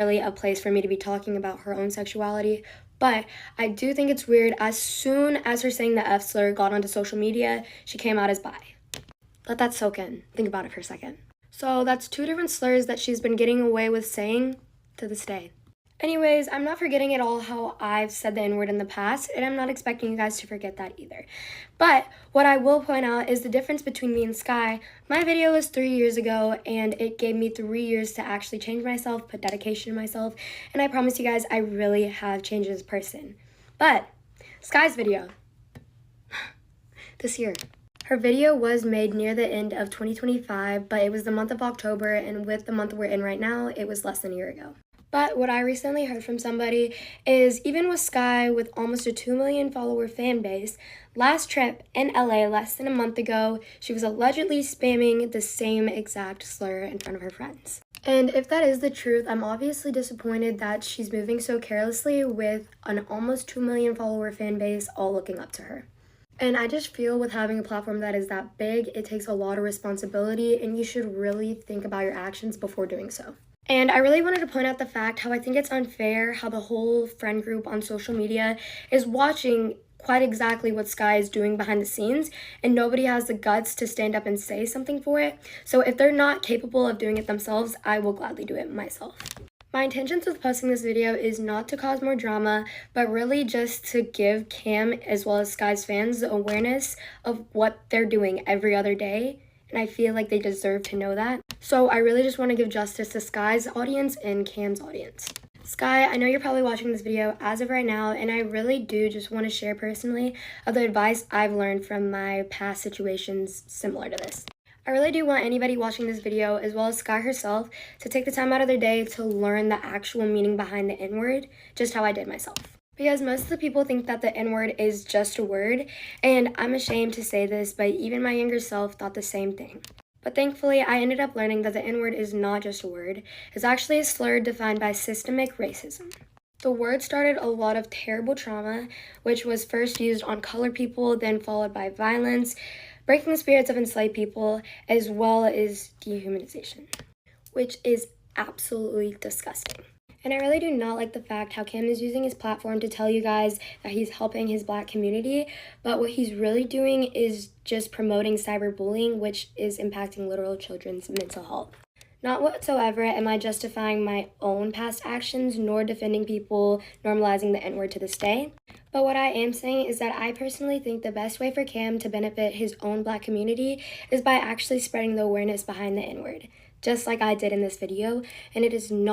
really a place for me to be talking about her own sexuality. But I do think it's weird, as soon as her saying the F slur got onto social media, she came out as bi. Let that soak in. Think about it for a second. So that's two different slurs that she's been getting away with saying to this day. Anyways, I'm not forgetting at all how I've said the N-word in the past, and I'm not expecting you guys to forget that either. But what I will point out is the difference between me and Sky. My video was 3 years ago, and it gave me 3 years to actually change myself, put dedication in myself, and I promise you guys I really have changed as a person. But Sky's video, this year. Her video was made near the end of 2025, but it was the month of October, and with the month we're in right now, it was less than a year ago. But what I recently heard from somebody is, even with Sky with almost a 2 million follower fan base, last trip in LA less than a month ago, she was allegedly spamming the same exact slur in front of her friends. And if that is the truth, I'm obviously disappointed that she's moving so carelessly with an almost 2 million follower fan base all looking up to her. And I just feel with having a platform that is that big, it takes a lot of responsibility, and you should really think about your actions before doing so. And I really wanted to point out the fact how I think it's unfair how the whole friend group on social media is watching quite exactly what Sky is doing behind the scenes, and nobody has the guts to stand up and say something for it. So if they're not capable of doing it themselves, I will gladly do it myself. My intentions with posting this video is not to cause more drama, but really just to give Cam as well as Sky's fans the awareness of what they're doing every other day, and I feel like they deserve to know that. So I really just want to give justice to Sky's audience and Cam's audience. Sky, I know you're probably watching this video as of right now, and I really do just want to share personally of the advice I've learned from my past situations similar to this. I really do want anybody watching this video, as well as Sky herself, to take the time out of their day to learn the actual meaning behind the N-word, just how I did myself. Because most of the people think that the N-word is just a word, and I'm ashamed to say this, but even my younger self thought the same thing. But thankfully, I ended up learning that the N-word is not just a word. It's actually a slur defined by systemic racism. The word started a lot of terrible trauma, which was first used on colored people, then followed by violence, breaking the spirits of enslaved people, as well as dehumanization, which is absolutely disgusting. And I really do not like the fact how Cam is using his platform to tell you guys that he's helping his Black community, but what he's really doing is just promoting cyberbullying, which is impacting literal children's mental health. Not whatsoever am I justifying my own past actions, nor defending people normalizing the N-word to this day. But what I am saying is that I personally think the best way for Cam to benefit his own Black community is by actually spreading the awareness behind the N-word, just like I did in this video, and it is not